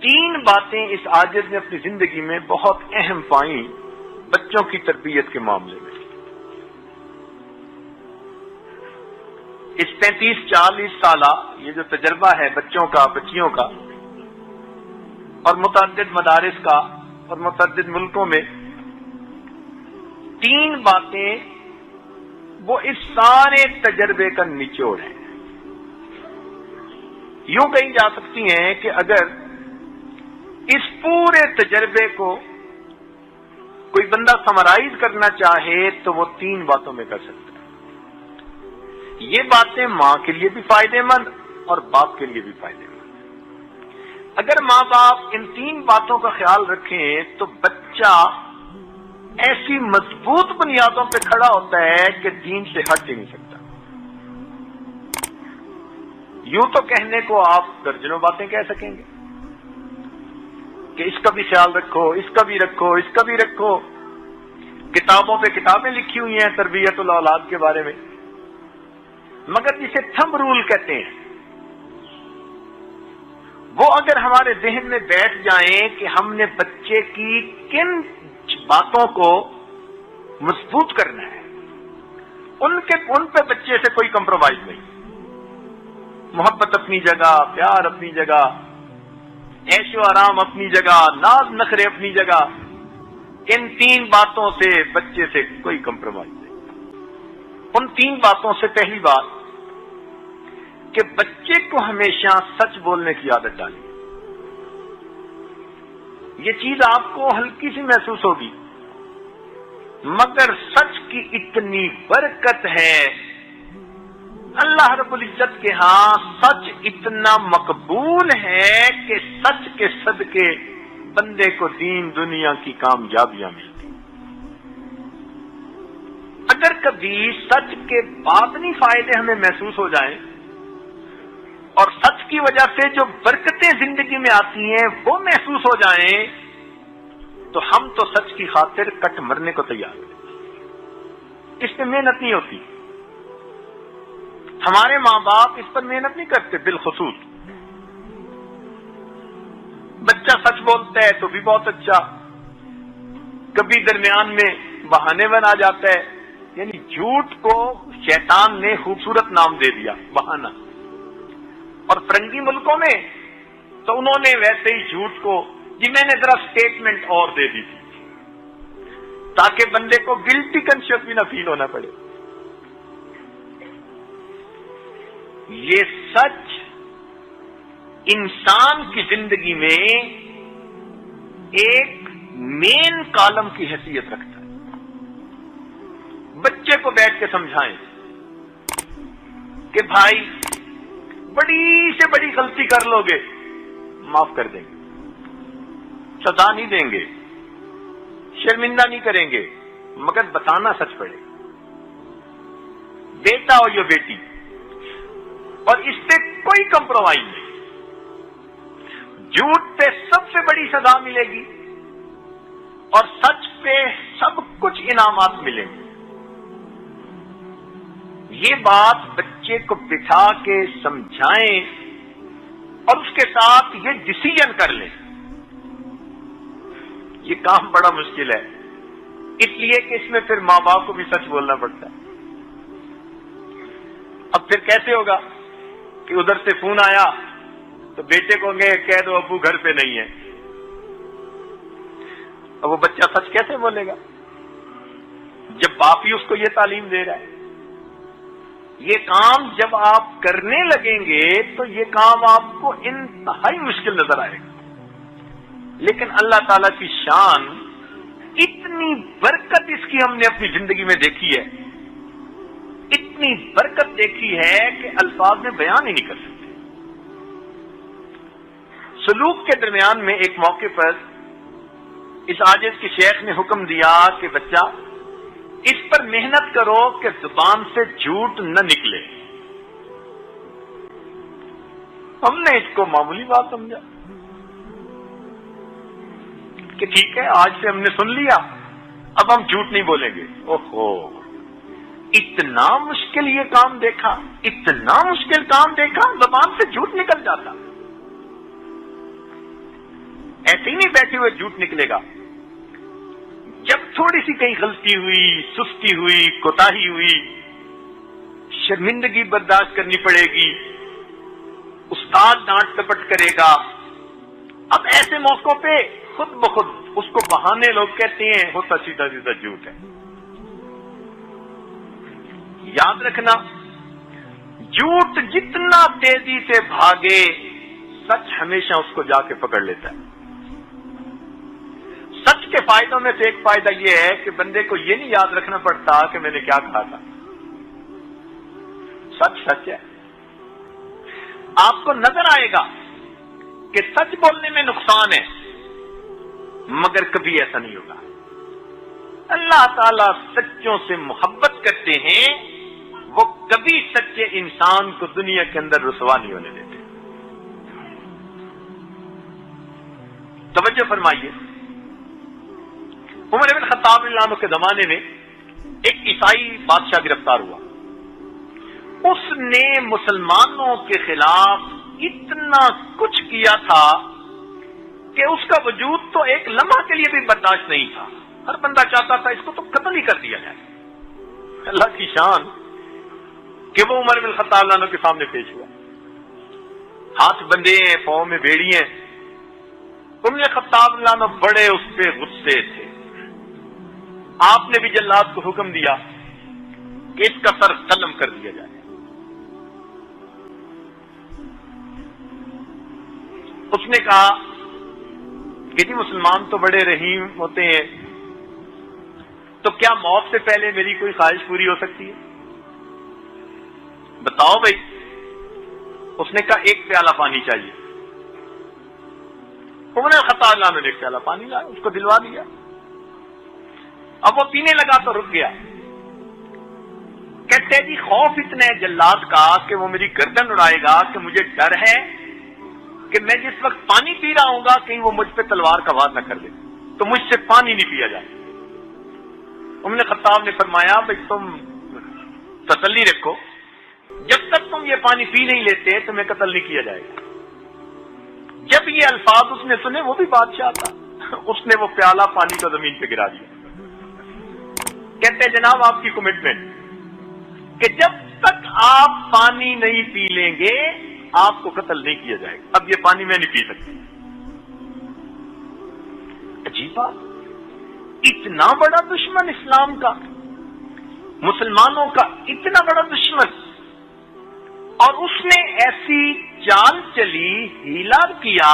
3 باتیں اس عاجز نے اپنی زندگی میں بہت اہم پائیں بچوں کی تربیت کے معاملے میں۔ اس 35-40 سالہ یہ جو تجربہ ہے بچوں کا، بچیوں کا، اور متعدد مدارس کا اور متعدد ملکوں میں، 3 باتیں وہ اس سارے تجربے کا نچوڑ ہے۔ یوں کہی جا سکتی ہیں کہ اگر اس پورے تجربے کو کوئی بندہ سمرائز کرنا چاہے تو وہ 3 باتوں میں کر سکتا ہے۔ یہ باتیں ماں کے لیے بھی فائدے مند اور باپ کے لیے بھی فائدے مند۔ اگر ماں باپ ان 3 باتوں کا خیال رکھیں تو بچہ ایسی مضبوط بنیادوں پہ کھڑا ہوتا ہے کہ دین سے ہٹ ہی نہیں سکتا۔ یوں تو کہنے کو آپ درجنوں باتیں کہہ سکیں گے کہ اس کا بھی خیال رکھو، اس کا بھی رکھو، اس کا بھی رکھو۔ کتابوں پہ کتابیں لکھی ہوئی ہیں تربیت الاولاد کے بارے میں، مگر جسے تھمب رول کہتے ہیں وہ اگر ہمارے ذہن میں بیٹھ جائیں کہ ہم نے بچے کی کن باتوں کو مضبوط کرنا ہے، ان پہ بچے سے کوئی کمپرومائز نہیں۔ محبت اپنی جگہ، پیار اپنی جگہ، عیش و آرام اپنی جگہ، ناز نخرے اپنی جگہ، ان 3 باتوں سے بچے سے کوئی کمپرومائز نہیں۔ ان 3 باتوں سے پہلی بات کہ بچے کو ہمیشہ سچ بولنے کی عادت ڈالیں۔ یہ چیز آپ کو ہلکی سی محسوس ہوگی، مگر سچ کی اتنی برکت ہے، اللہ رب العزت کے ہاں سچ اتنا مقبول ہے کہ سچ کے صدقے بندے کو دین دنیا کی کامیابیاں ملتی۔ اگر کبھی سچ کے باطنی فائدے ہمیں محسوس ہو جائیں اور سچ کی وجہ سے جو برکتیں زندگی میں آتی ہیں وہ محسوس ہو جائیں تو ہم تو سچ کی خاطر کٹ مرنے کو تیار ہیں۔ اس میں محنت نہیں ہوتی، ہمارے ماں باپ اس پر محنت نہیں کرتے۔ بالخصوص بچہ سچ بولتا ہے تو بھی بہت اچھا، کبھی درمیان میں بہانے بنا جاتا ہے، یعنی جھوٹ کو شیطان نے خوبصورت نام دے دیا، بہانہ۔ اور فرنگی ملکوں میں تو انہوں نے ویسے ہی جھوٹ کو میں نے ذرا سٹیٹمنٹ اور دے دی تھی تاکہ بندے کو گلٹی کنشس بھی نہ فیل ہونا پڑے۔ یہ سچ انسان کی زندگی میں ایک مین کالم کی حیثیت رکھتا ہے۔ بچے کو بیٹھ کے سمجھائیں کہ بھائی بڑی سے بڑی غلطی کر لو گے معاف کر دیں گے، سزا نہیں دیں گے، شرمندہ نہیں کریں گے، مگر بتانا سچ پڑے گا۔ بیٹا ہو یا بیٹی، اور اس سے کوئی کمپرومائز نہیں۔ جھوٹ پہ سب سے بڑی سزا ملے گی اور سچ پہ سب کچھ انعامات ملیں گے۔ یہ بات بچے کو بٹھا کے سمجھائیں اور اس کے ساتھ یہ ڈیسیژن کر لیں۔ یہ کام بڑا مشکل ہے، اس لیے کہ اس میں پھر ماں باپ کو بھی سچ بولنا پڑتا ہے۔ اب پھر کیسے ہوگا کہ ادھر سے فون آیا تو بیٹے کو کہہ دو ابو گھر پہ نہیں ہے، اب وہ بچہ سچ کیسے بولے گا جب باپ ہی اس کو یہ تعلیم دے رہا ہے؟ یہ کام جب آپ کرنے لگیں گے تو یہ کام آپ کو انتہائی مشکل نظر آئے گا، لیکن اللہ تعالی کی شان، اتنی برکت اس کی ہم نے اپنی زندگی میں دیکھی ہے، اتنی برکت دیکھی ہے کہ الفاظ میں بیان ہی نہیں کر سکتے۔ سلوک کے درمیان میں ایک موقع پر اس عاجز کے شیخ نے حکم دیا کہ بچہ اس پر محنت کرو کہ زبان سے جھوٹ نہ نکلے۔ ہم نے اس کو معمولی بات سمجھا کہ ٹھیک ہے آج سے ہم نے سن لیا، اب ہم جھوٹ نہیں بولیں گے۔ اوہو، اتنا مشکل یہ کام دیکھا، اتنا مشکل کام دیکھا، زبان سے جھوٹ نکل جاتا۔ ایسے ہی نہیں بیٹھے ہوئے جھوٹ نکلے گا. جب تھوڑی سی کہیں غلطی ہوئی، سستی ہوئی، کوتاہی ہوئی، شرمندگی برداشت کرنی پڑے گی، استاد ڈانٹ ٹپٹ کرے گا. اب ایسے موقعوں پہ خود بخود اس کو بہانے لوگ کہتے ہیں ہوتا سیدھا سیدھا جھوٹ ہے. یاد رکھنا، جھوٹ جتنا تیزی سے بھاگے سچ ہمیشہ اس کو جا کے پکڑ لیتا ہے. سچ کے فائدوں میں سے ایک فائدہ یہ ہے کہ بندے کو یہ نہیں یاد رکھنا پڑتا کہ میں نے کیا کہا تھا. سچ سچ ہے. آپ کو نظر آئے گا کہ سچ بولنے میں نقصان ہے، مگر کبھی ایسا نہیں ہوگا. اللہ تعالیٰ سچوں سے محبت کرتے ہیں، وہ کبھی سچے انسان کو دنیا کے اندر رسوا نہیں ہونے دیتے. توجہ فرمائیے، عمر بن خطاب رضی اللہ عنہ کے زمانے میں ایک عیسائی بادشاہ گرفتار ہوا. اس نے مسلمانوں کے خلاف اتنا کچھ کیا تھا کہ اس کا وجود تو ایک لمحہ کے لیے بھی برداشت نہیں تھا. ہر بندہ چاہتا تھا اس کو تو قتل ہی کر دیا جائے. اللہ کی شان کہ وہ عمر بن خطاب رضی اللہ عنہ کے سامنے پیش ہوا. ہاتھ بندے ہیں، پاؤں میں بیڑی ہیں. عمر خطاب رضی اللہ عنہ بڑے اس پہ غصے تھے. آپ نے بھی جلاد کو حکم دیا کہ اس کا سر قلم کر دیا جائے. اس نے کہا کہ جی مسلمان تو بڑے رحیم ہوتے ہیں، تو کیا موت سے پہلے میری کوئی خواہش پوری ہو سکتی ہے؟ بتاؤ بھائی. اس نے کہا ایک پیالہ پانی چاہیے. عمر خطاب رضی اللہ عنہ نے ایک پیالہ پانی لایا، اس کو دلوا دیا. اب وہ پینے لگا تو رک گیا. کہتے جی خوف اتنا ہے جلاد کا کہ وہ میری گردن اڑائے گا کہ مجھے ڈر ہے کہ میں جس وقت پانی پی رہا ہوں گا کہیں وہ مجھ پہ تلوار کا وار نہ کر دے، تو مجھ سے پانی نہیں پیا جائے. عمر خطاب نے فرمایا بھائی تم تسلی رکھو، جب تک تم یہ پانی پی نہیں لیتے تمہیں قتل نہیں کیا جائے گا. جب یہ الفاظ اس نے سنے، وہ بھی بادشاہ تھا، اس نے وہ پیالہ پانی کا زمین پہ گرا دیا. کہتے ہیں جناب آپ کی کمٹمنٹ کہ جب تک آپ پانی نہیں پی لیں گے آپ کو قتل نہیں کیا جائے گا. اب یہ پانی میں نہیں پی سکتی. عجیب بات، اتنا بڑا دشمن اسلام کا، مسلمانوں کا اتنا بڑا دشمن، اور اس نے ایسی چال چلی، ہیلا کیا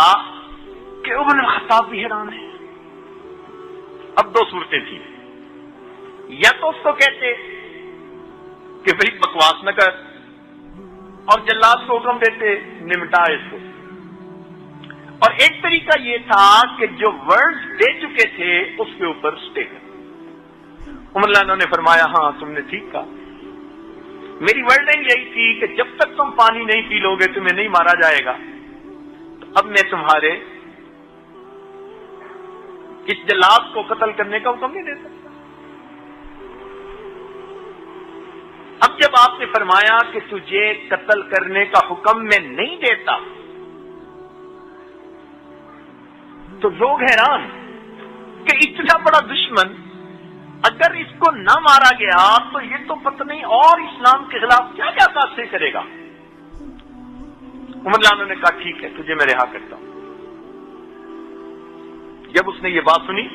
کہ عمر بن خطاب بھی حیران ہے. اب دو صورتیں تھیں، یا تو اس کو کہتے کہ بھئی بکواس نہ کر اور جلاد کو حکم دیتے نمٹا اس کو، اور ایک طریقہ یہ تھا کہ جو ورڈ دے چکے تھے اس کے اوپر سٹے کر. عمر رضی اللہ عنہ نے فرمایا ہاں تم نے ٹھیک کہا، میری ورڈنگ یہی تھی کہ جب تک تم پانی نہیں پی لو گے تمہیں نہیں مارا جائے گا. تو اب میں تمہارے اس جلاد کو قتل کرنے کا حکم نہیں دے سکتا. اب جب آپ نے فرمایا کہ تجھے قتل کرنے کا حکم میں نہیں دیتا تو لوگ حیران کہ اتنا بڑا دشمن اگر اس کو نہ مارا گیا تو یہ تو پتہ نہیں اور اسلام کے خلاف کیا کیا کاسے کرے گا. عمر رضی اللہ عنہ نے کہا ٹھیک ہے تجھے میں رہا کرتا ہوں. جب اس نے یہ بات سنی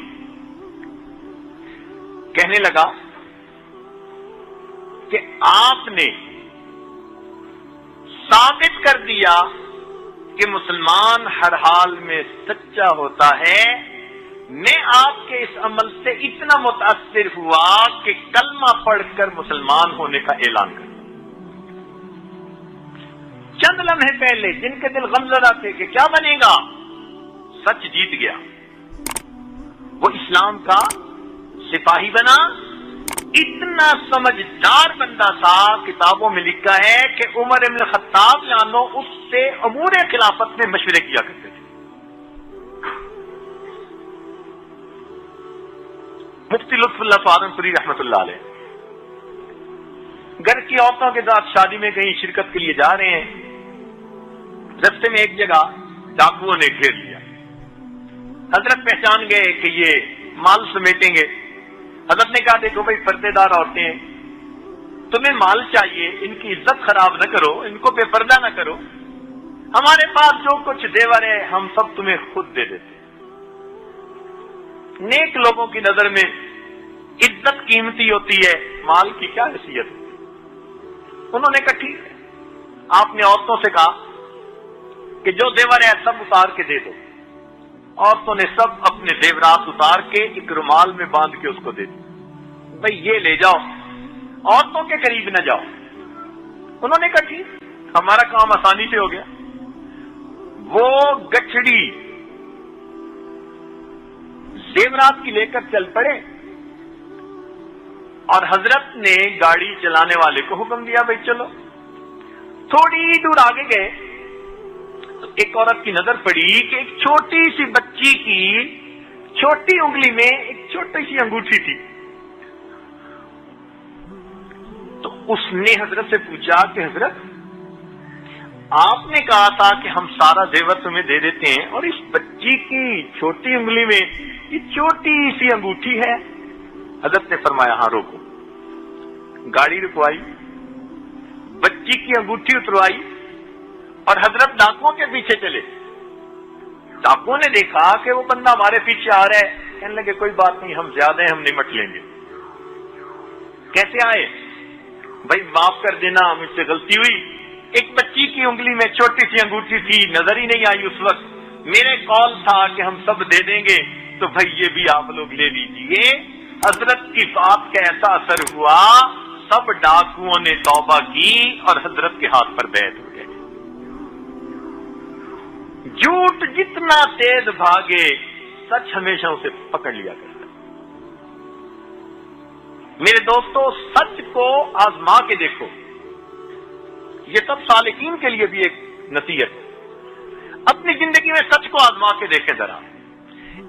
کہنے لگا کہ آپ نے ثابت کر دیا کہ مسلمان ہر حال میں سچا ہوتا ہے. میں آپ کے اس عمل سے اتنا متاثر ہوا کہ کلمہ پڑھ کر مسلمان ہونے کا اعلان کر. چند لمحے پہلے جن کے دل غمزدہ تھے کہ کیا بنے گا، سچ جیت گیا. وہ اسلام کا سپاہی بنا. اتنا سمجھدار بندہ تھا، کتابوں میں لکھا ہے کہ عمر بن خطاب جانو اس سے امور خلافت میں مشورے کیا کرتے تھے. مفتی لطف اللہ سہارنپوری رحمۃ اللہ علیہ گھر کی عورتوں کے ساتھ شادی میں کہیں شرکت کے لیے جا رہے ہیں. رستے میں ایک جگہ ڈاکوؤں نے گھیر لیا. حضرت پہچان گئے کہ یہ مال سمیٹیں گے. حضرت نے کہا دیکھو بھائی پردے دار عورتیں ہیں, تمہیں مال چاہیے, ان کی عزت خراب نہ کرو, ان کو بے پردہ نہ کرو, ہمارے پاس جو کچھ زیور ہے ہم سب تمہیں خود دے دیتے. نیک لوگوں کی نظر میں عزت قیمتی ہوتی ہے, مال کی کیا حیثیت ہے. انہوں نے کہا ٹھیک ہے. آپ نے عورتوں سے کہا کہ جو زیور ہے سب اتار کے دے دو. عورتوں نے سب اپنے زیورات اتار کے ایک رومال میں باندھ کے اس کو دے دی. بھائی یہ لے جاؤ, عورتوں کے قریب نہ جاؤ. انہوں نے کہا ٹھیک, ہمارا کام آسانی سے ہو گیا. وہ گچھڑی زیورات کی لے کر چل پڑے اور حضرت نے گاڑی چلانے والے کو حکم دیا بھائی چلو. تھوڑی دور آگے گئے تو ایک عورت کی نظر پڑی کہ ایک چھوٹی سی بچی کی چھوٹی انگلی میں ایک چھوٹی سی انگوٹھی تھی. تو اس نے حضرت سے پوچھا کہ حضرت آپ نے کہا تھا کہ ہم سارا زیور تمہیں دے دیتے ہیں اور اس بچی کی چھوٹی انگلی میں یہ چھوٹی سی انگوٹھی ہے. حضرت نے فرمایا ہاں روکو. گاڑی رکوائی, بچی کی انگوٹھی اتروائی اور حضرت ڈاکوؤں کے پیچھے چلے. ڈاکوؤں نے دیکھا کہ وہ بندہ ہمارے پیچھے آ رہا ہے, کہنے لگے کوئی بات نہیں, ہم زیادہ ہیں, ہم نمٹ لیں گے. کیسے آئے؟ بھائی معاف کر دینا, مجھ سے غلطی ہوئی. ایک بچی کی انگلی میں چھوٹی سی انگوٹھی تھی, نظر ہی نہیں آئی اس وقت. میرے کال تھا کہ ہم سب دے دیں گے, تو بھائی یہ بھی آپ لوگ لے لیجیے. حضرت کی بات کا ایسا اثر ہوا, سب ڈاکوؤں نے توبہ کی اور حضرت کے ہاتھ پر بیعت ہو گئے. جھوٹ جتنا تیز بھاگے, سچ ہمیشہ اسے پکڑ لیا کرتا. میرے دوستو, سچ کو آزما کے دیکھو. یہ سب سالکین کے لیے بھی ایک نصیحت ہے. اپنی زندگی میں سچ کو آزما کے دیکھیں ذرا.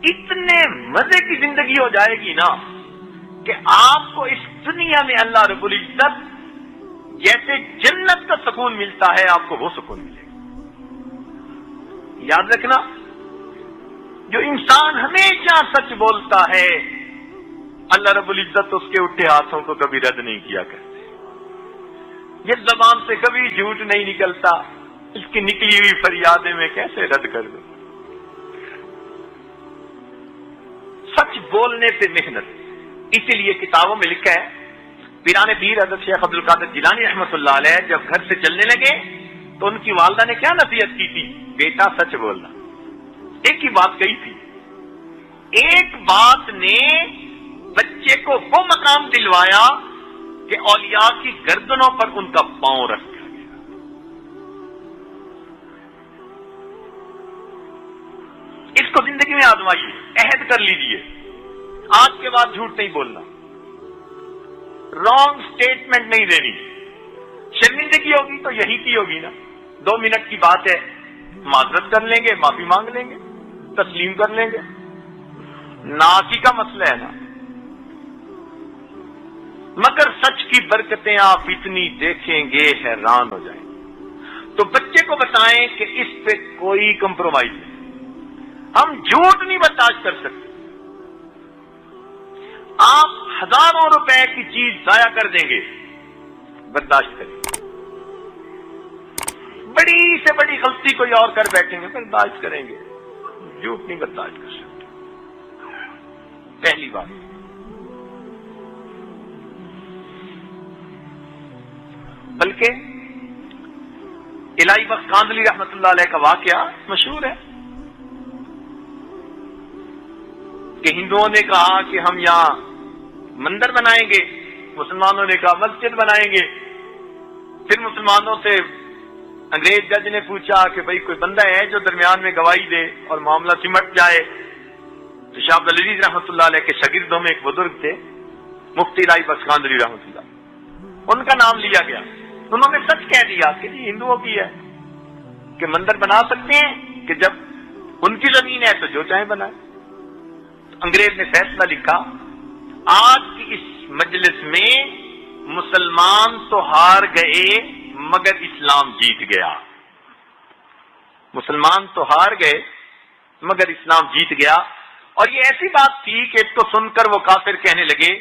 اتنے مزے کی زندگی ہو جائے گی نا کہ آپ کو اس دنیا میں اللہ رب العزت جیسے جنت کا سکون ملتا ہے, آپ کو وہ سکون ملے گا. یاد رکھنا, جو انسان ہمیشہ سچ بولتا ہے اللہ رب العزت اس کے اٹھے ہاتھوں کو کبھی رد نہیں کیا کرتے. یہ زبان سے کبھی جھوٹ نہیں نکلتا, اس کی نکلی ہوئی فریادیں میں کیسے رد کر دوں. سچ بولنے پہ محنت. اسی لیے کتابوں میں لکھا ہے, پیران پیر حضرت شیخ عبد القادر جیلانی رحمۃ اللہ علیہ جب گھر سے چلنے لگے تو ان کی والدہ نے کیا نصیحت کی تھی؟ بیٹا سچ بولنا. ایک ہی بات کہی تھی. ایک بات نے بچے کو وہ مقام دلوایا کہ اولیاء کی گردنوں پر ان کا پاؤں رکھا گیا. اس کو زندگی میں آزمائیے, عہد کر لیجئے, آج کے بعد جھوٹ نہیں بولنا, رانگ سٹیٹمنٹ نہیں دینی. شرمندگی ہوگی تو یہی کی ہوگی نا, 2 منٹ کی بات ہے, معذرت کر لیں گے, معافی مانگ لیں گے, تسلیم کر لیں گے. ناکی کا مسئلہ ہے نا. مگر سچ کی برکتیں آپ اتنی دیکھیں گے حیران ہو جائیں. تو بچے کو بتائیں کہ اس پہ کوئی کمپرومائز نہیں. ہم جھوٹ نہیں برداشت کر سکتے. آپ ہزاروں روپے کی چیز ضائع کر دیں گے, برداشت کریں گے. بڑی سے بڑی غلطی کوئی اور کر بیٹھیں گے, برداشت کریں گے. جھوٹ نہیں برداشت کر سکتے. پہلی بات. بلکہ الہی بخش کاندلی رحمت اللہ علیہ کا واقعہ مشہور ہے کہ ہندوؤں نے کہا کہ ہم یہاں مندر بنائیں گے, مسلمانوں نے کہا مسجد بنائیں گے. پھر مسلمانوں سے انگریز جج نے پوچھا کہ بھئی کوئی بندہ ہے جو درمیان میں گواہی دے اور معاملہ سمٹ جائے. تو شاہ عبد العزیز رحمۃ اللہ علیہ کے شاگردوں میں ایک بزرگ تھے, مفتی الہی بخش کاندلی رحمۃ اللہ, ان کا نام لیا گیا. انہوں نے سچ کہہ دیا کہ یہ ہندوؤں کی ہے, کہ مندر بنا سکتے ہیں, کہ جب ان کی زمین ہے تو جو چاہیں بنائیں. انگریز نے فیصلہ لکھا, آج کی اس مجلس میں مسلمان تو ہار گئے مگر اسلام جیت گیا. مسلمان تو ہار گئے, مگر اسلام جیت گیا. اور یہ ایسی بات تھی کہ اس کو سن کر وہ کافر کہنے لگے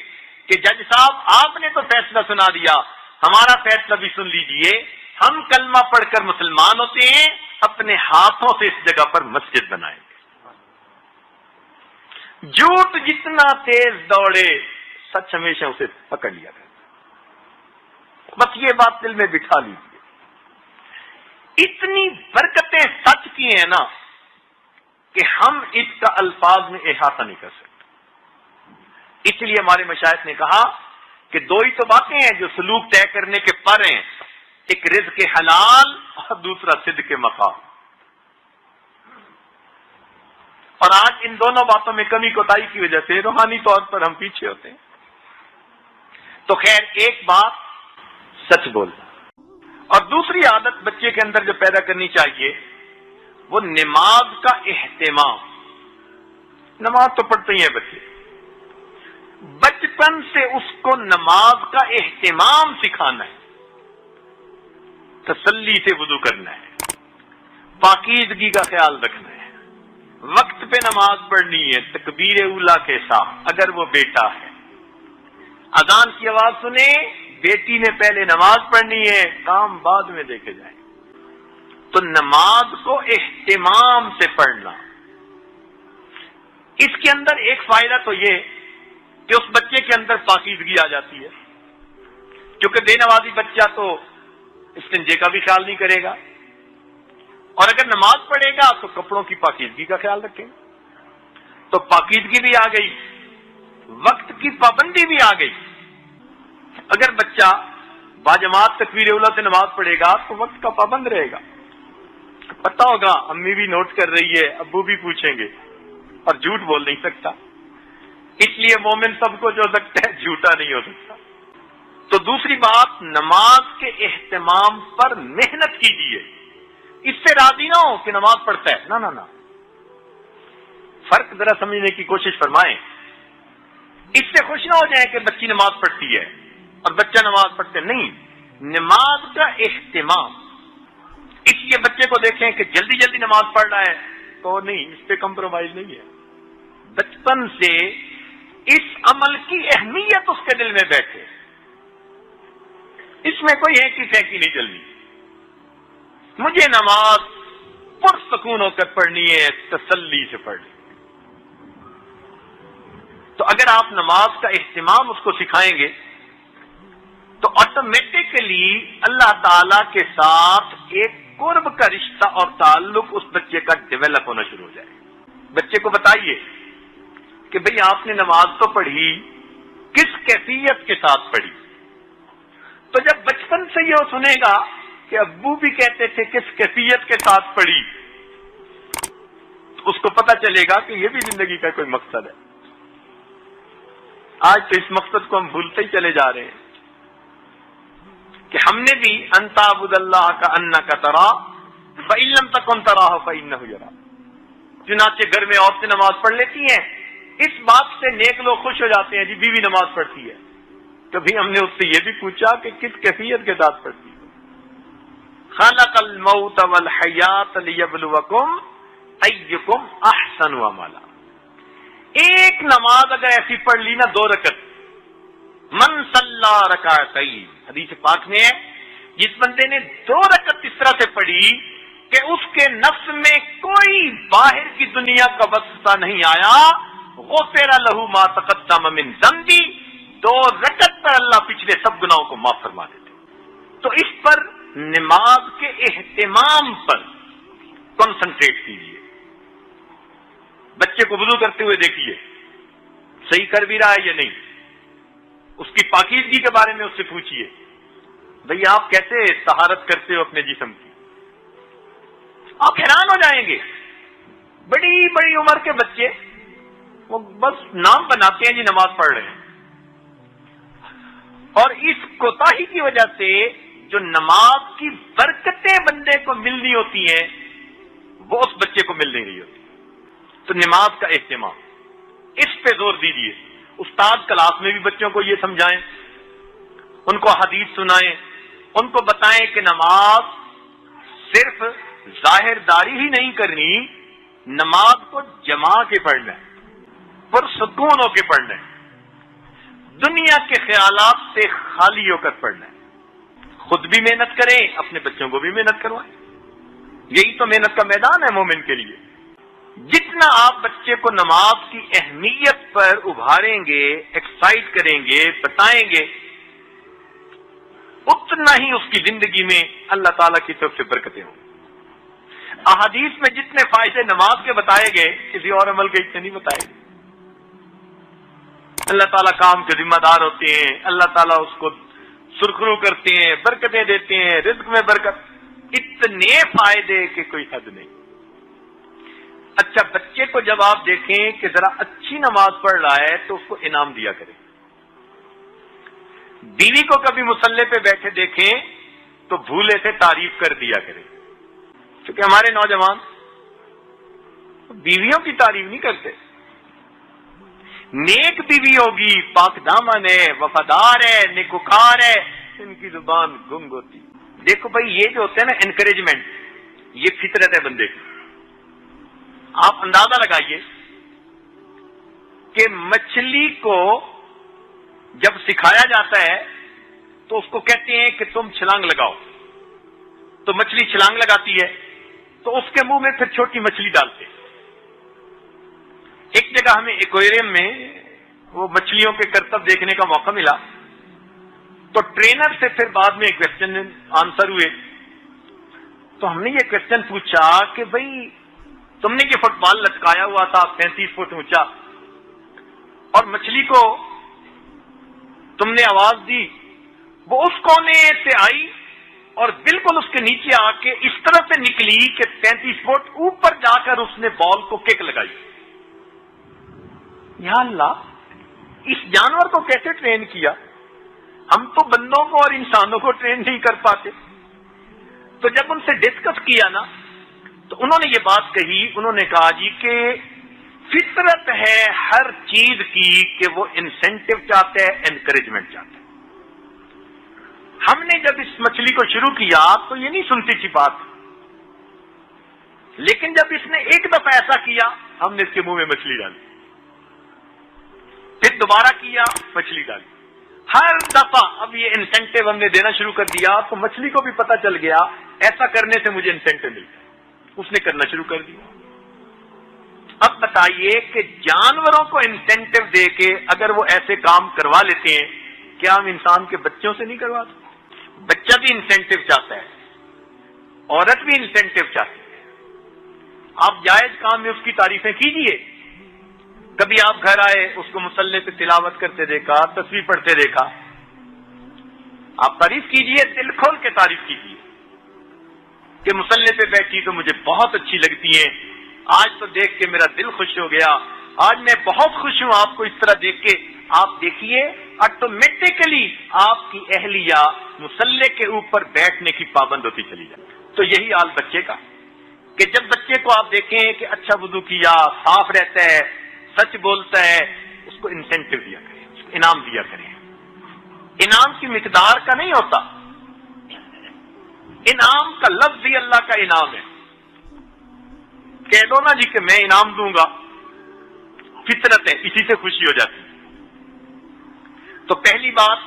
کہ جج صاحب آپ نے تو فیصلہ سنا دیا، ہمارا فیصلہ بھی سن لیجئے، ہم کلمہ پڑھ کر مسلمان ہوتے ہیں، اپنے ہاتھوں سے اس جگہ پر مسجد بنائیں گے. جھوٹ جتنا تیز دوڑے سچ ہمیشہ اسے پکڑ لیا کرتا. بس یہ بات دل میں بٹھا لیجیے. اتنی برکتیں سچ کی ہیں نا کہ ہم اس کا الفاظ میں احاطہ نہیں کر سکتے. اس لیے ہمارے مشائخ نے کہا کہ دو ہی تو باتیں ہیں جو سلوک طے کرنے کے پر ہیں، ایک رزق حلال اور دوسرا صدق مقام. اور آج ان دونوں باتوں میں کمی کوتاہی کی وجہ سے روحانی طور پر ہم پیچھے ہوتے ہیں. تو خیر، ایک بات سچ بولنا، اور دوسری عادت بچے کے اندر جو پیدا کرنی چاہیے وہ نماز کا اہتمام. نماز تو پڑھتے ہی ہیں بچے، بچپن سے اس کو نماز کا اہتمام سکھانا ہے. تسلی سے وضو کرنا ہے، پاکیزگی کا خیال رکھنا ہے، وقت پہ نماز پڑھنی ہے تکبیر اولا کے ساتھ اگر وہ بیٹا ہے. اذان کی آواز سنے، بیٹی نے پہلے نماز پڑھنی ہے، کام بعد میں دیکھے جائیں. تو نماز کو اہتمام سے پڑھنا. اس کے اندر ایک فائدہ تو یہ کہ اس بچے کے اندر پاکیزگی آ جاتی ہے، کیونکہ بے نمازی بچہ تو استنجے کا بھی خیال نہیں کرے گا، اور اگر نماز پڑھے گا تو کپڑوں کی پاکیزگی کا خیال رکھے گا. تو پاکیزگی بھی آ گئی، وقت کی پابندی بھی آ گئی. اگر بچہ باجماعت تکبیر اولا سے نماز پڑھے گا تو وقت کا پابند رہے گا. پتہ ہوگا امی بھی نوٹ کر رہی ہے، ابو بھی پوچھیں گے، اور جھوٹ بول نہیں سکتا. اس لیے مومن سب کو جو سکتا ہے جھوٹا نہیں ہو سکتا. تو دوسری بات، نماز کے اہتمام پر محنت کیجیے. اس سے راضی نہ ہو کہ نماز پڑھتا ہے، نہ. فرق ذرا سمجھنے کی کوشش فرمائیں. اس سے خوش نہ ہو جائیں کہ بچی نماز پڑھتی ہے اور بچہ نماز پڑھتے نہیں. نماز کا اہتمام. اس لیے بچے کو دیکھیں کہ جلدی جلدی نماز پڑھ رہا ہے تو نہیں، اس پہ کمپرومائز نہیں ہے. بچپن سے اس عمل کی اہمیت اس کے دل میں بیٹھے. اس میں کوئی ایک ہی پھینکی نہیں چلنی. مجھے نماز پرسکون ہو کر پڑھنی ہے، تسلی سے پڑھنی. تو اگر آپ نماز کا اہتمام اس کو سکھائیں گے تو آٹومیٹکلی اللہ تعالی کے ساتھ ایک قرب کا رشتہ اور تعلق اس بچے کا ڈیولپ ہونا شروع ہو جائے. بچے کو بتائیے کہ بھئی آپ نے نماز تو پڑھی، کس کیفیت کے ساتھ پڑھی. تو جب بچپن سے یہ سنے گا کہ ابو بھی کہتے تھے کس کیفیت کے ساتھ پڑھی، تو اس کو پتہ چلے گا کہ یہ بھی زندگی کا کوئی مقصد ہے. آج تو اس مقصد کو ہم بھولتے ہی چلے جا رہے ہیں کہ ہم نے بھی ان تعبد اللہ کا انک تراہ فإن لم تکن تراہ فإنہ یراک. چنانچہ گھر میں عورتیں نماز پڑھ لیتی ہیں، اس بات سے نیک لوگ خوش ہو جاتے ہیں جی بیوی نماز پڑھتی ہے. کبھی ہم نے اس سے یہ بھی پوچھا کہ کس کیفیت کے ساتھ پڑھتی ہے. خلق الموت والحیات لیبلوکم ایکم احسن عملا. ایک نماز اگر ایسی پڑھ لی نا 2 رکعت، من صلی رکعتین، حدیث پاک میں ہے جس بندے نے 2 رکعت اس طرح سے پڑھی کہ اس کے نفس میں کوئی باہر کی دنیا کا وسوسہ نہیں آیا، غفر لہ ما تقدم من ذنبی، 2 رکعت پر اللہ پچھلے سب گناہوں کو معاف فرما دیتے. تو اس پر نماز کے اہتمام پر کنسنٹریٹ کیجیے. بچے کو وضو کرتے ہوئے دیکھیے صحیح کر بھی رہا ہے یا نہیں. اس کی پاکیزگی کے بارے میں اس سے پوچھیے، بھئی آپ کیسے طہارت کرتے ہو اپنے جسم کی. آپ حیران ہو جائیں گے، بڑی بڑی عمر کے بچے وہ بس نام بناتے ہیں جی نماز پڑھ رہے ہیں. اور اس کوتاہی کی وجہ سے جو نماز کی برکتیں بندے کو ملنی ہوتی ہیں وہ اس بچے کو مل نہیں رہی ہوتی. تو نماز کا اہتمام، اس پہ زور دیجیے. استاد کلاس میں بھی بچوں کو یہ سمجھائیں، ان کو حدیث سنائیں، ان کو بتائیں کہ نماز صرف ظاہر داری ہی نہیں کرنی نماز کو جما کے پڑھنا ہے، پرسکون ہو کے پڑھنا ہے، دنیا کے خیالات سے خالی ہو کر پڑھنا ہے، خود بھی محنت کریں، اپنے بچوں کو بھی محنت کروائیں۔ یہی تو محنت کا میدان ہے مومن کے لیے۔ جتنا آپ بچے کو نماز کی اہمیت پر ابھاریں گے، ایکسائٹ کریں گے، بتائیں گے، اتنا ہی اس کی زندگی میں اللہ تعالیٰ کی طرف سے برکتیں ہوں۔ احادیث میں جتنے فائدے نماز کے بتائے گئے، کسی اور عمل کے اتنے نہیں بتائے گئے۔ اللہ تعالیٰ کام کے ذمہ دار ہوتے ہیں، اللہ تعالیٰ اس کو سرخرو کرتے ہیں، برکتیں دیتے ہیں، رزق میں برکت، اتنے فائدے کہ کوئی حد نہیں۔ اچھا، بچے کو جب آپ دیکھیں کہ ذرا اچھی نماز پڑھ رہا ہے تو اس کو انعام دیا کریں۔ بیوی کو کبھی مصلی پہ بیٹھے دیکھیں تو بھولے سے تعریف کر دیا کریں، کیونکہ ہمارے نوجوان بیویوں کی تعریف نہیں کرتے۔ نیک بیوی ہوگی، پاک دامن ہے، وفادار ہے، نیکوکار ہے، ان کی زبان گنگ ہوتی۔ دیکھو بھائی، یہ جو ہوتے ہیں نا انکریجمنٹ، یہ فطرت ہے بندے کی۔ آپ اندازہ لگائیے کہ مچھلی کو جب سکھایا جاتا ہے تو اس کو کہتے ہیں کہ تم چھلانگ لگاؤ، تو مچھلی چھلانگ لگاتی ہے، تو اس کے منہ میں پھر چھوٹی مچھلی ڈالتے ہیں۔ ایک جگہ ہمیں ایکویریم میں وہ مچھلیوں کے کرتب دیکھنے کا موقع ملا، تو ٹرینر سے پھر بعد میں کویسچن آنسر ہوئے، تو ہم نے یہ کویسچن پوچھا کہ بھئی تم نے یہ فٹ بال لٹکایا ہوا تھا 35 فٹ اونچا، اور مچھلی کو تم نے آواز دی، وہ اس کونے سے آئی اور بالکل اس کے نیچے آ کے اس طرح سے نکلی کہ 35 فٹ اوپر جا کر اس نے بال کو کک لگائی۔ یا اللہ، اس جانور کو کیسے ٹرین کیا؟ ہم تو بندوں کو اور انسانوں کو ٹرین نہیں کر پاتے۔ تو جب ان سے ڈسکس کیا نا، تو انہوں نے یہ بات کہی، انہوں نے کہا جی کہ فطرت ہے ہر چیز کی کہ وہ انسینٹو چاہتا ہے، انکریجمنٹ چاہتا ہے۔ ہم نے جب اس مچھلی کو شروع کیا تو یہ نہیں سنتی تھی بات، لیکن جب اس نے ایک دفعہ ایسا کیا، ہم نے اس کے منہ میں مچھلی ڈالی، پھر دوبارہ کیا، مچھلی ڈالی، ہر دفعہ اب یہ انسینٹو ہم نے دینا شروع کر دیا، تو مچھلی کو بھی پتا چل گیا ایسا کرنے سے مجھے انسینٹو ملتا ہے، اس نے کرنا شروع کر دیا۔ اب بتائیے کہ جانوروں کو انسینٹو دے کے اگر وہ ایسے کام کروا لیتے ہیں، کیا ہم انسان کے بچوں سے نہیں کرواتے؟ بچہ بھی انسینٹو چاہتا ہے، عورت بھی انسینٹو چاہتی ہے۔ آپ جائز کام میں اس کی تعریفیں کیجئے۔ کبھی آپ گھر آئے، اس کو مصلی پہ تلاوت کرتے دیکھا، تسبیح پڑھتے دیکھا، آپ تعریف کیجئے، دل کھول کے تعریف کیجئے کہ مصلی پہ بیٹھی تو مجھے بہت اچھی لگتی ہیں، آج تو دیکھ کے میرا دل خوش ہو گیا، آج میں بہت خوش ہوں آپ کو اس طرح دیکھ کے۔ آپ دیکھیے آٹومیٹکلی آپ کی اہلیہ مصلی کے اوپر بیٹھنے کی پابند ہوتی چلی جائے۔ تو یہی حال بچے کا، کہ جب بچے کو آپ دیکھیں کہ اچھا وضو کیا، صاف رہتا ہے، سچ بولتا ہے، اس کو انسینٹو دیا کریں، اس کو انعام دیا کریں۔ انعام کی مقدار کا نہیں ہوتا، انعام کا لفظ ہی اللہ کا انعام ہے۔ کہہ دو نا جی کہ میں انعام دوں گا، فطرت ہے، اسی سے خوشی ہو جاتی ہے۔ تو پہلی بات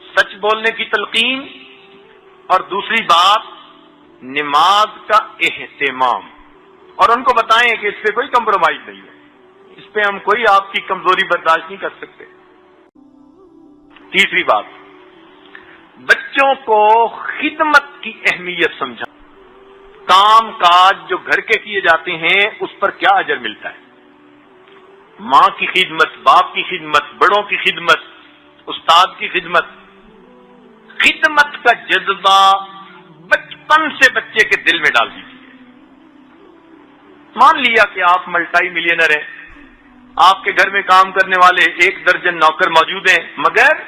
سچ بولنے کی تلقین، اور دوسری بات نماز کا اہتمام، اور ان کو بتائیں کہ اس پہ کوئی کمپرومائز نہیں ہے، اس پہ ہم کوئی آپ کی کمزوری برداشت نہیں کر سکتے۔ تیسری بات، بچوں کو خدمت کی اہمیت سمجھا، کام کاج جو گھر کے کیے جاتے ہیں اس پر کیا اجر ملتا ہے، ماں کی خدمت، باپ کی خدمت، بڑوں کی خدمت، استاد کی خدمت، خدمت کا جذبہ بچپن سے بچے کے دل میں ڈال دیجیے۔ مان لیا کہ آپ ملٹی ملینر ہیں، آپ کے گھر میں کام کرنے والے 1 درجن نوکر موجود ہیں، مگر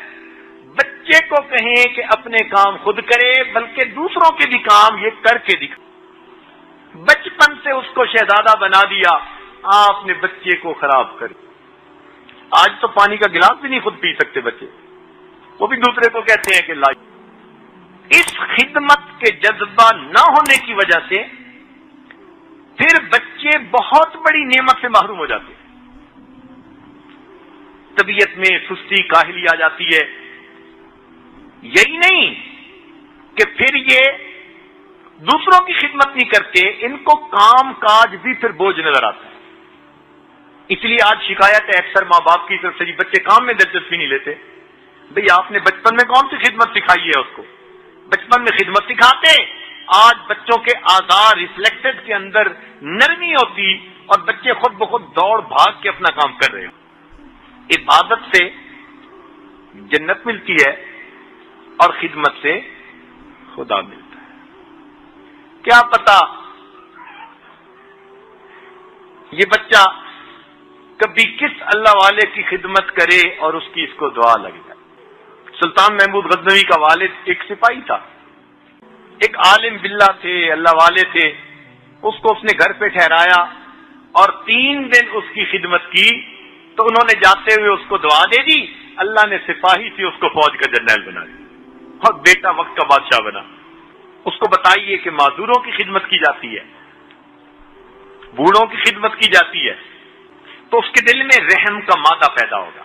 بچے کو کہیں کہ اپنے کام خود کرے، بلکہ دوسروں کے بھی کام یہ کر کے دکھا۔ بچپن سے اس کو شہزادہ بنا دیا، آپ نے بچے کو خراب کر دیا۔ آج تو پانی کا گلاس بھی نہیں خود پی سکتے بچے، وہ بھی دوسرے کو کہتے ہیں کہ لائی۔ اس خدمت کے جذبہ نہ ہونے کی وجہ سے پھر بچے بہت بڑی نعمت سے محروم ہو جاتے ہیں. طبیعت میں سستی کاہلی آ جاتی ہے. یہی نہیں کہ پھر یہ دوسروں کی خدمت نہیں کرتے، ان کو کام کاج بھی پھر بوجھ نظر آتا ہے. اس لیے آج شکایت ہے اکثر ماں باپ کی طرف سے، جی بچے کام میں دلچسپی نہیں لیتے. بھئی آپ نے بچپن میں کون سی خدمت سکھائی ہے اس کو؟ بچپن میں خدمت سکھاتے، آج بچوں کے آزار ریفلیکٹڈ کے اندر نرمی ہوتی اور بچے خود بخود دوڑ بھاگ کے اپنا کام کر رہے ہو. عبادت سے جنت ملتی ہے اور خدمت سے خدا ملتا ہے. کیا پتا یہ بچہ کبھی کس اللہ والے کی خدمت کرے اور اس کی اس کو دعا لگ جائے. سلطان محمود غزنوی کا والد ایک سپاہی تھا، ایک عالم باللہ تھے، اللہ والے تھے. اس کو اس نے گھر پہ ٹھہرایا اور 3 دن اس کی خدمت کی تو انہوں نے جاتے ہوئے اس کو دعا دے دی. اللہ نے سپاہی سے اس کو فوج کا جرنیل بنا دیا اور بیٹا وقت کا بادشاہ بنا. اس کو بتائیے کہ معذوروں کی خدمت کی جاتی ہے، بوڑھوں کی خدمت کی جاتی ہے تو اس کے دل میں رحم کا مادہ پیدا ہوگا،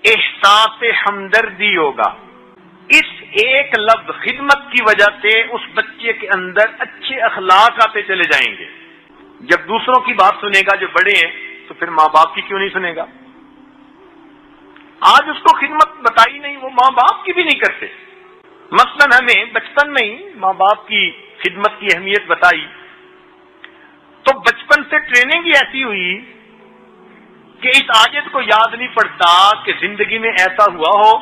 احساس ہمدردی ہوگا. اس ایک لفظ خدمت کی وجہ سے اس بچے کے اندر اچھے اخلاق آتے چلے جائیں گے. جب دوسروں کی بات سنے گا جو بڑے ہیں تو پھر ماں باپ کی کیوں نہیں سنے گا؟ آج اس کو خدمت بتائی نہیں، وہ ماں باپ کی بھی نہیں کرتے. مثلا ہمیں بچپن میں ہی ماں باپ کی خدمت کی اہمیت بتائی تو بچپن سے ٹریننگ ہی ایسی ہوئی کہ اس عاجز کو یاد نہیں پڑتا کہ زندگی میں ایسا ہوا ہو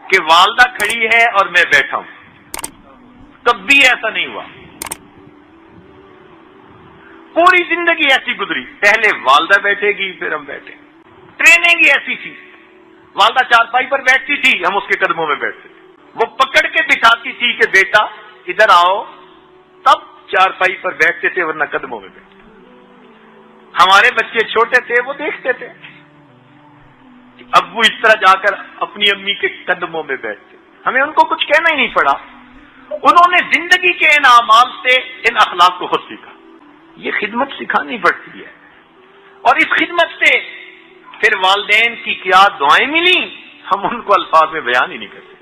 کہ والدہ کھڑی ہے اور میں بیٹھا ہوں. کبھی ایسا نہیں ہوا. پوری زندگی ایسی گزری، پہلے والدہ بیٹھے گی پھر ہم بیٹھے. ٹریننگ ہی ایسی تھی. والدہ چارپائی پر بیٹھتی تھی، ہم اس کے قدموں میں بیٹھتے تھے. وہ پکڑ کے بٹھاتی تھی کہ بیٹا ادھر آؤ، تب چارپائی پر بیٹھتے تھے ورنہ قدموں میں بیٹھتے. ہمارے بچے چھوٹے تھے، وہ دیکھتے تھے ابو اس طرح جا کر اپنی امی کے قدموں میں بیٹھتے. ہمیں ان کو کچھ کہنا ہی نہیں پڑا. انہوں نے زندگی کے ان اعمال سے ان اخلاق کو خود سیکھا. یہ خدمت سکھانی پڑتی ہے اور اس خدمت سے پھر والدین کی کیا دعائیں ملی ہم ان کو الفاظ میں بیان ہی نہیں کرتے.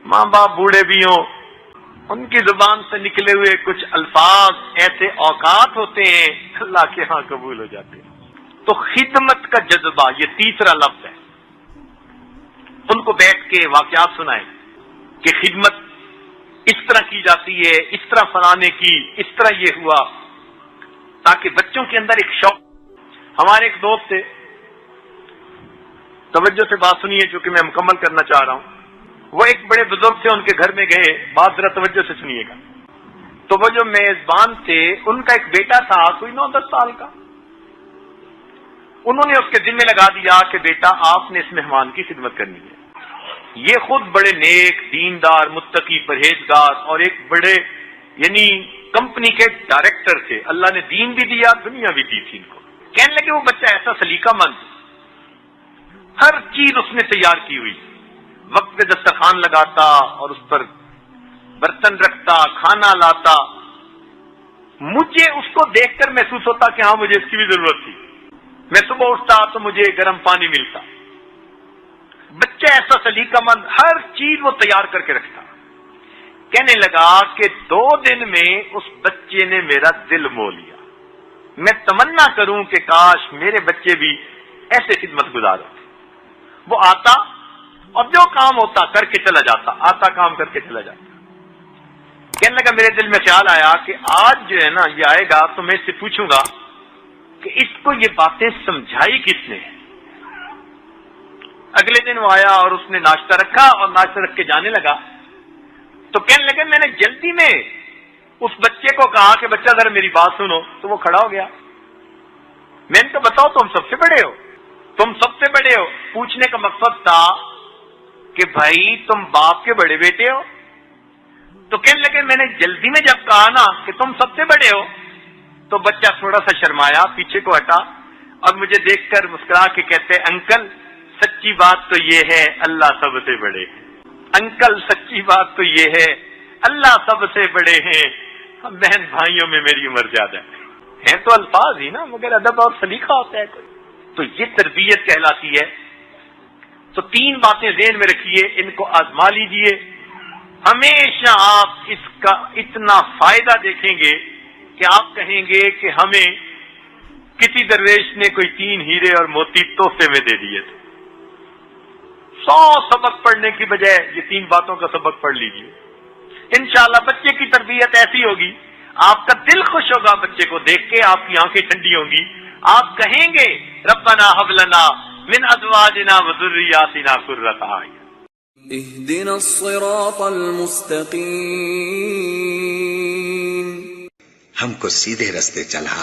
ماں باپ بوڑھے بھی ہوں، ان کی زبان سے نکلے ہوئے کچھ الفاظ ایسے اوقات ہوتے ہیں اللہ کے ہاں قبول ہو جاتے ہیں. تو خدمت کا جذبہ یہ تیسرا لفظ ہے. ان کو بیٹھ کے واقعات سنائیں کہ خدمت اس طرح کی جاتی ہے، اس طرح فلانے کی، اس طرح یہ ہوا، تاکہ بچوں کے اندر ایک شوق. ہمارے ایک دوست تھے، توجہ سے بات سنیے چونکہ میں مکمل کرنا چاہ رہا ہوں. وہ ایک بڑے بزرگ تھے، ان کے گھر میں گئے، بات ذرا توجہ سے سنیے گا. تو وہ جو میزبان تھے ان کا ایک بیٹا تھا کوئی 9-10 سال کا. انہوں نے اس کے ذمہ لگا دیا کہ بیٹا آپ نے اس مہمان کی خدمت کرنی ہے. یہ خود بڑے نیک، دیندار، متقی، پرہیزگار اور ایک بڑے یعنی کمپنی کے ڈائریکٹر تھے. اللہ نے دین بھی دیا، دنیا بھی دی تھی ان کو. کہنے لگے وہ بچہ ایسا سلیقہ مند، ہر چیز اس نے تیار کی ہوئی، وقت پہ دسترخوان لگاتا اور اس پر برتن رکھتا، کھانا لاتا. مجھے اس کو دیکھ کر محسوس ہوتا کہ ہاں مجھے اس کی بھی ضرورت تھی. میں صبح اٹھتا تو مجھے گرم پانی ملتا. بچہ ایسا سلیقہ مند، ہر چیز وہ تیار کر کے رکھتا. کہنے لگا کہ 2 دن میں اس بچے نے میرا دل مو لیا. میں تمنا کروں کہ کاش میرے بچے بھی ایسے خدمت گزار ہوتے. وہ آتا اور جو کام ہوتا کر کے چلا جاتا، آتا کام کر کے چلا جاتا. کہنے لگا میرے دل میں خیال آیا کہ آج جو ہے نا یہ آئے گا تو میں اس سے پوچھوں گا کہ اس کو یہ باتیں سمجھائی کس نے. اگلے دن وہ آیا اور اس نے ناشتہ رکھا اور ناشتہ رکھ کے جانے لگا. تو کہنے لگے میں نے جلدی میں اس بچے کو کہا کہ بچہ ذرا میری بات سنو. تو وہ کھڑا ہو گیا. میں نے کہا بتاؤ تم سب سے بڑے ہو، تم سب سے بڑے ہو. پوچھنے کا مقصد تھا کہ بھائی تم باپ کے بڑے بیٹے ہو. تو کہنے لگے میں نے جلدی میں جب کہا نا کہ تم سب سے بڑے ہو تو بچہ تھوڑا سا شرمایا، پیچھے کو ہٹا اور مجھے دیکھ کر مسکرا کے کہتے انکل سچی بات تو یہ ہے اللہ سب سے بڑے ہیں. انکل سچی بات تو یہ ہے اللہ سب سے بڑے ہیں. بہن بھائیوں میں میری عمر زیادہ ہے. ہیں تو الفاظ ہی نا، مگر ادب اور سلیقہ ہوتا ہے کوئی. تو یہ تربیت کہلاتی ہے. تو 3 باتیں ذہن میں رکھیے، ان کو آزما لیجئے. ہمیشہ آپ اس کا اتنا فائدہ دیکھیں گے کہ آپ کہیں گے کہ ہمیں کسی درویش نے کوئی 3 ہیرے اور موتی تحفے میں دے دیے تھے. 100 سبق پڑھنے کی بجائے یہ 3 باتوں کا سبق پڑھ لیجئے. انشاءاللہ بچے کی تربیت ایسی ہوگی، آپ کا دل خوش ہوگا بچے کو دیکھ کے، آپ کی آنکھیں ٹھنڈی ہوں گی. آپ کہیں گے ربنا ھب لنا من ازواجنا وذریاتنا قرۃ اعین. اهدنا الصراط المستقیم، ہم کو سیدھے رستے چلا